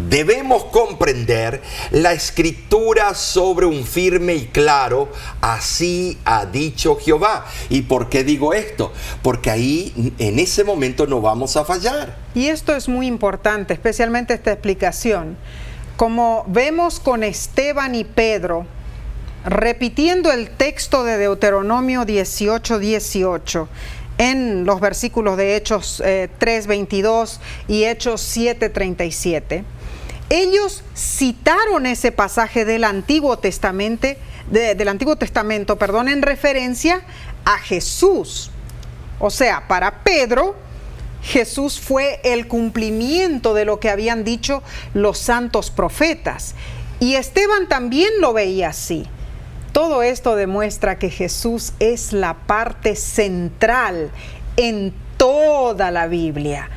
Debemos comprender la escritura sobre un firme y claro, así ha dicho Jehová. ¿Y por qué digo esto? Porque ahí, en ese momento, no vamos a fallar. Y esto es muy importante, especialmente esta explicación. Como vemos con Esteban y Pedro, repitiendo el texto de Deuteronomio 18, 18, en los versículos de Hechos 3, 22 y Hechos 7, 37, ellos citaron ese pasaje del Antiguo Testamento, en referencia a Jesús. O sea, para Pedro, Jesús fue el cumplimiento de lo que habían dicho los santos profetas. Y Esteban también lo veía así. Todo esto demuestra que Jesús es la parte central en toda la Biblia.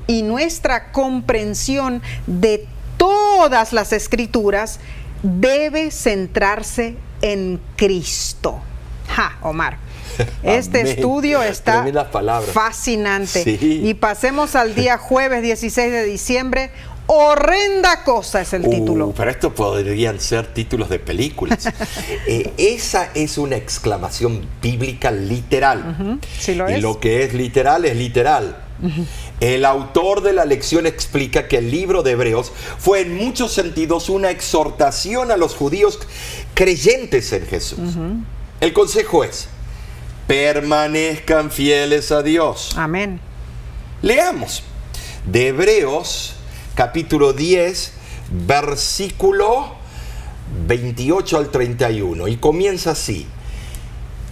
Y nuestra comprensión de todas las escrituras debe centrarse en Cristo. Omar, este estudio está fascinante. Sí. Y pasemos al día jueves 16 de diciembre. Horrenda cosa es el título. Pero esto podrían ser títulos de películas. Esa es una exclamación bíblica literal. Sí lo es. Y lo que es literal es literal. El autor de la lección explica que el libro de Hebreos fue en muchos sentidos una exhortación a los judíos creyentes en Jesús. El consejo es: permanezcan fieles a Dios. Amén. Leamos de Hebreos capítulo 10, versículo 28 al 31, y comienza así: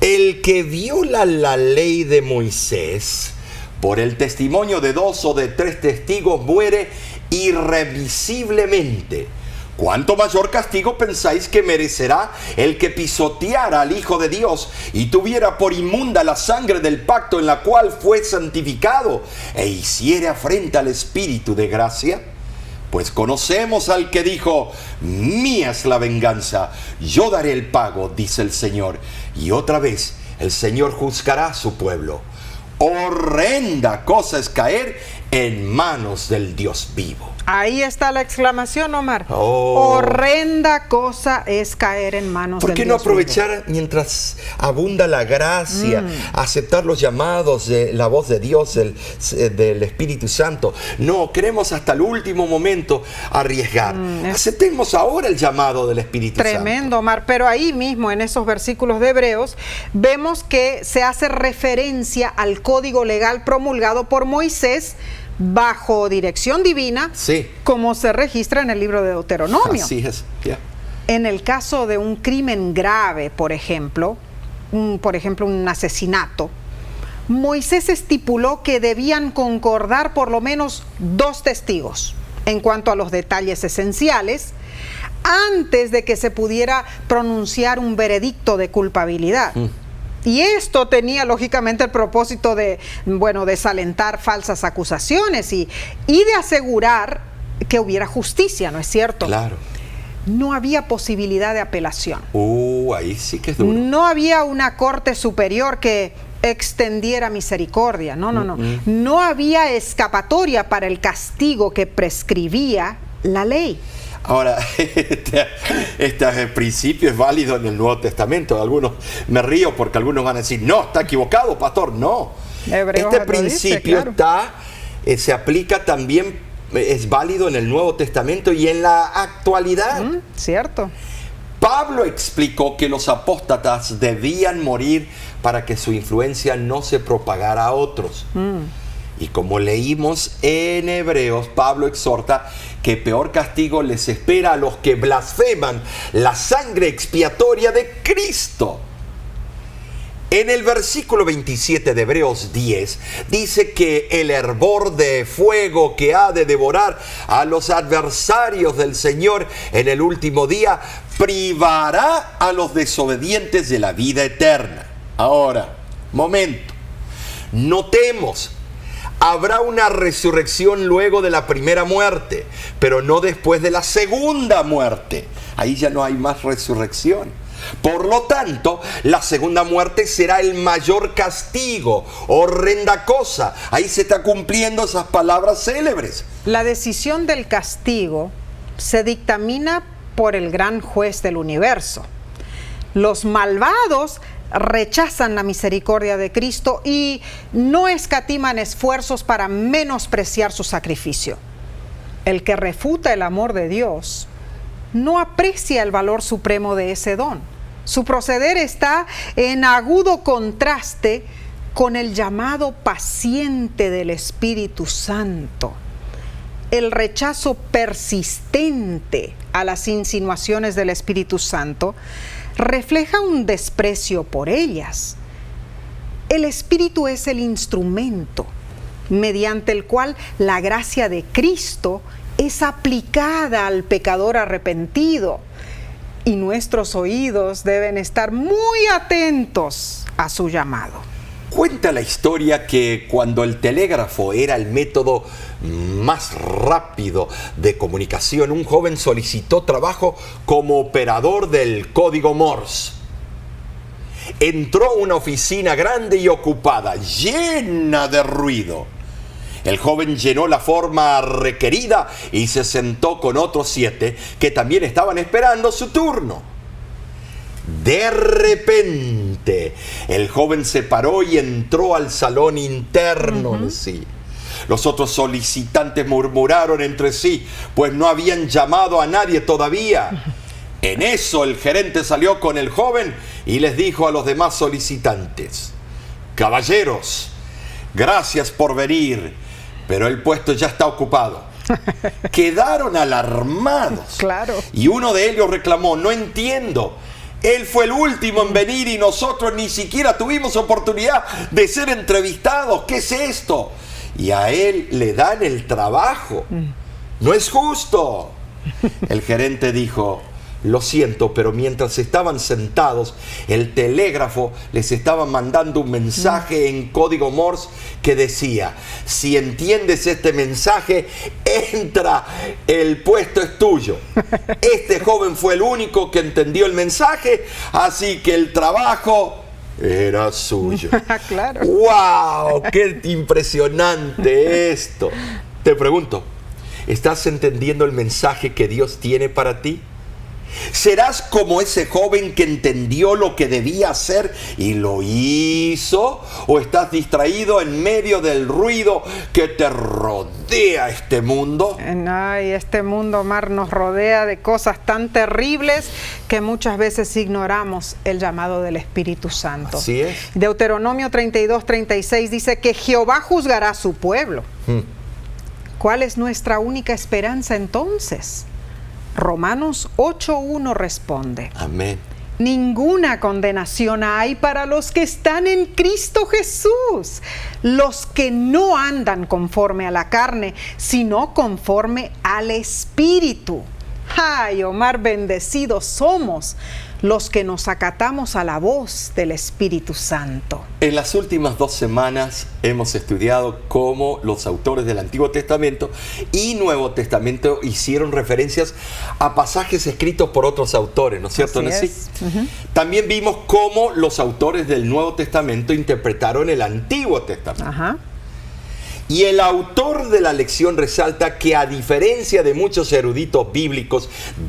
el que viola la ley de Moisés por el testimonio de 2 o de 3 testigos muere irremisiblemente. ¿Cuánto mayor castigo pensáis que merecerá el que pisoteara al Hijo de Dios y tuviera por inmunda la sangre del pacto en la cual fue santificado e hiciere afrenta al Espíritu de gracia? Pues conocemos al que dijo: mía es la venganza, yo daré el pago, dice el Señor. Y otra vez el Señor juzgará a su pueblo. Horrenda cosa es caer en manos del Dios vivo. Ahí está la exclamación, Omar. Horrenda cosa es caer en manos del Dios vivo. ¿Por qué no aprovechar mientras abunda la gracia, aceptar los llamados de la voz de Dios, del Espíritu Santo? No, queremos hasta el último momento arriesgar. Aceptemos ahora el llamado del Espíritu Santo. Tremendo, Omar. Pero ahí mismo, en esos versículos de Hebreos, vemos que se hace referencia al código legal promulgado por Moisés bajo dirección divina, sí, como se registra en el libro de Deuteronomio. Así es, yeah. En el caso de un crimen grave, por ejemplo, un asesinato, Moisés estipuló que debían concordar por lo menos 2 testigos en cuanto a los detalles esenciales antes de que se pudiera pronunciar un veredicto de culpabilidad. Y esto tenía lógicamente el propósito de desalentar falsas acusaciones y de asegurar que hubiera justicia, ¿no es cierto? Claro. No había posibilidad de apelación. Ahí sí que es duro. No había una corte superior que extendiera misericordia. No. No había escapatoria para el castigo que prescribía la ley. Ahora, este principio es válido en el Nuevo Testamento. Algunos, me río porque algunos van a decir: no, está equivocado, pastor. No. Hebreos este principio dice, claro, se aplica también, es válido en el Nuevo Testamento y en la actualidad. Cierto. Pablo explicó que los apóstatas debían morir para que su influencia no se propagara a otros. Y como leímos en Hebreos, Pablo exhorta que peor castigo les espera a los que blasfeman la sangre expiatoria de Cristo. En el versículo 27 de Hebreos 10 dice que el hervor de fuego que ha de devorar a los adversarios del Señor en el último día privará a los desobedientes de la vida eterna. Ahora, momento, notemos: habrá una resurrección luego de la primera muerte, pero no después de la segunda muerte. Ahí ya no hay más resurrección. Por lo tanto, la segunda muerte será el mayor castigo, horrenda cosa. Ahí se está cumpliendo esas palabras célebres. La decisión del castigo se dictamina por el gran juez del universo. Los malvados rechazan la misericordia de Cristo y no escatiman esfuerzos para menospreciar su sacrificio. El que refuta el amor de Dios no aprecia el valor supremo de ese don. Su proceder está en agudo contraste con el llamado paciente del Espíritu Santo. El rechazo persistente a las insinuaciones del Espíritu Santo refleja un desprecio por ellas. El Espíritu es el instrumento mediante el cual la gracia de Cristo es aplicada al pecador arrepentido, y nuestros oídos deben estar muy atentos a su llamado. Cuenta la historia que cuando el telégrafo era el método más rápido de comunicación, un joven solicitó trabajo como operador del código Morse. Entró a una oficina grande y ocupada, llena de ruido. El joven llenó la forma requerida y se sentó con otros 7 que también estaban esperando su turno. De repente, el joven se paró y entró al salón interno. Sí. Los otros solicitantes murmuraron entre sí, pues no habían llamado a nadie todavía. En eso el gerente salió con el joven y les dijo a los demás solicitantes: caballeros, gracias por venir, pero el puesto ya está ocupado. Quedaron alarmados. Claro. Y uno de ellos reclamó: no entiendo. Él fue el último en venir y nosotros ni siquiera tuvimos oportunidad de ser entrevistados. ¿Qué es esto? Y a él le dan el trabajo. No es justo. El gerente dijo: lo siento, pero mientras estaban sentados, el telégrafo les estaba mandando un mensaje en código Morse que decía: si entiendes este mensaje, entra, el puesto es tuyo. Este joven fue el único que entendió el mensaje, así que el trabajo era suyo. Claro. ¡Wow! ¡Qué impresionante esto! Te pregunto, ¿estás entendiendo el mensaje que Dios tiene para ti? ¿Serás como ese joven que entendió lo que debía hacer y lo hizo? ¿O estás distraído en medio del ruido que te rodea este mundo? Ay, este mundo, Omar, nos rodea de cosas tan terribles que muchas veces ignoramos el llamado del Espíritu Santo. Así es. Deuteronomio 32:36 dice que Jehová juzgará a su pueblo. ¿Cuál es nuestra única esperanza entonces? Romanos 8:1 responde: amén. Ninguna condenación hay para los que están en Cristo Jesús, los que no andan conforme a la carne, sino conforme al Espíritu. Ay, Omar, bendecidos somos los que nos acatamos a la voz del Espíritu Santo. En las últimas 2 semanas hemos estudiado cómo los autores del Antiguo Testamento y Nuevo Testamento hicieron referencias a pasajes escritos por otros autores, ¿no es cierto, Nancy? También vimos cómo los autores del Nuevo Testamento interpretaron el Antiguo Testamento. Ajá. Y el autor de la lección resalta que, a diferencia de muchos eruditos bíblicos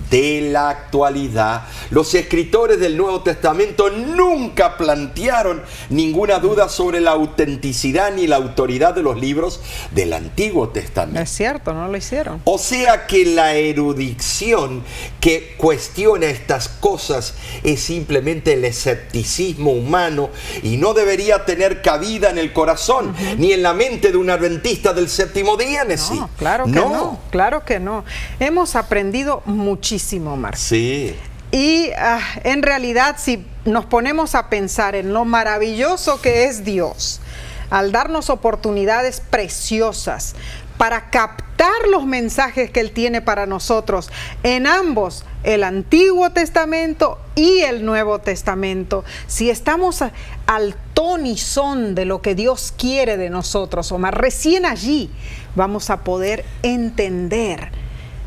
de la actualidad, los escritores del Nuevo Testamento nunca plantearon ninguna duda sobre la autenticidad ni la autoridad de los libros del Antiguo Testamento. Es cierto, no lo hicieron. O sea que la erudición que cuestiona estas cosas es simplemente el escepticismo humano y no debería tener cabida en el corazón ni en la mente de un adventista del séptimo día, Nessie. No, claro que no, claro que no. Hemos aprendido muchísimo, Marco. Sí. Y en realidad, si nos ponemos a pensar en lo maravilloso que es Dios, al darnos oportunidades preciosas para captar los mensajes que Él tiene para nosotros en ambos, el Antiguo Testamento y el Nuevo Testamento, si estamos al ton y son de lo que Dios quiere de nosotros, Omar, recién allí vamos a poder entender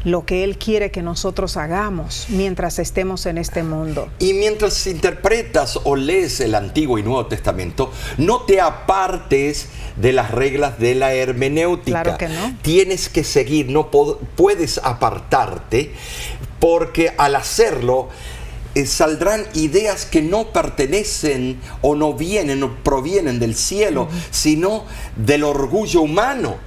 lo que Él quiere que nosotros hagamos mientras estemos en este mundo. Y mientras interpretas o lees el Antiguo y Nuevo Testamento, no te apartes de las reglas de la hermenéutica. Claro que no. Tienes que seguir, no puedes apartarte, porque al hacerlo saldrán ideas que no pertenecen o no vienen o provienen del cielo, sino del orgullo humano.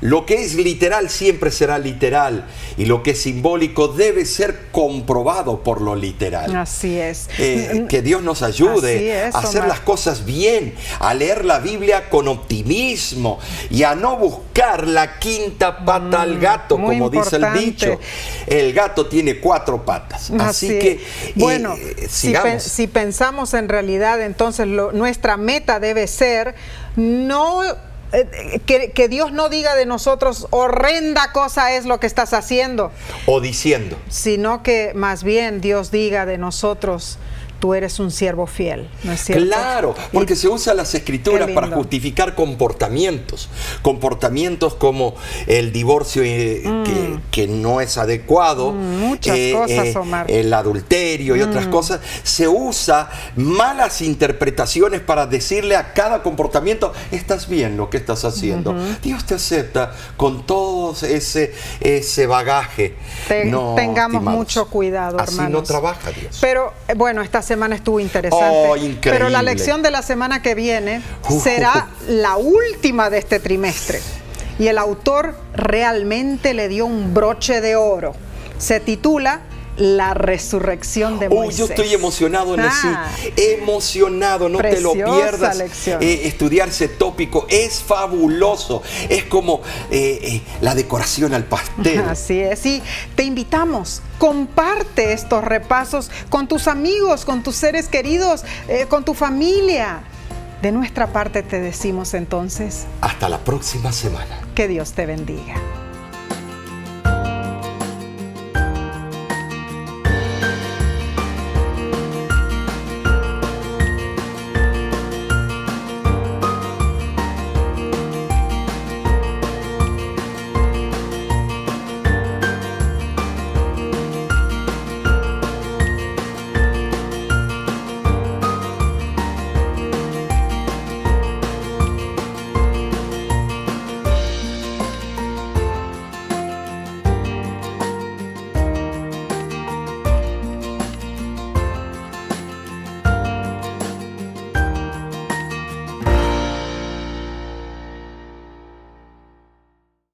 Lo que es literal siempre será literal y lo que es simbólico debe ser comprobado por lo literal. Así es. Que Dios nos ayude a hacer las cosas bien, a leer la Biblia con optimismo y a no buscar la quinta pata al gato, como dice el dicho. El gato tiene 4 patas. Así que, bueno, sigamos. Si pensamos en realidad, entonces nuestra meta debe ser no... Que Dios no diga de nosotros: horrenda cosa es lo que estás haciendo o diciendo, sino que más bien Dios diga de nosotros: tú eres un siervo fiel, ¿no es cierto? Claro, porque se usan las escrituras para justificar comportamientos como el divorcio que no es adecuado, muchas cosas, Omar. El adulterio y otras cosas. Se usa malas interpretaciones para decirle a cada comportamiento: estás bien lo que estás haciendo. Dios te acepta con todo ese bagaje. Tengamos mucho cuidado, hermanos. Así no trabaja Dios. Pero bueno, esta semana estuvo interesante. Increíble. Pero la lección de la semana que viene será la última de este trimestre. y el autor realmente le dio un broche de oro. Se titula La resurrección de Moisés. Yo estoy emocionado, Nesí. Emocionado, no te lo pierdas. Estudiar ese tópico es fabuloso. Es como la decoración al pastel. Así es. Y te invitamos, comparte estos repasos con tus amigos, con tus seres queridos, con tu familia. De nuestra parte te decimos entonces, hasta la próxima semana. Que Dios te bendiga.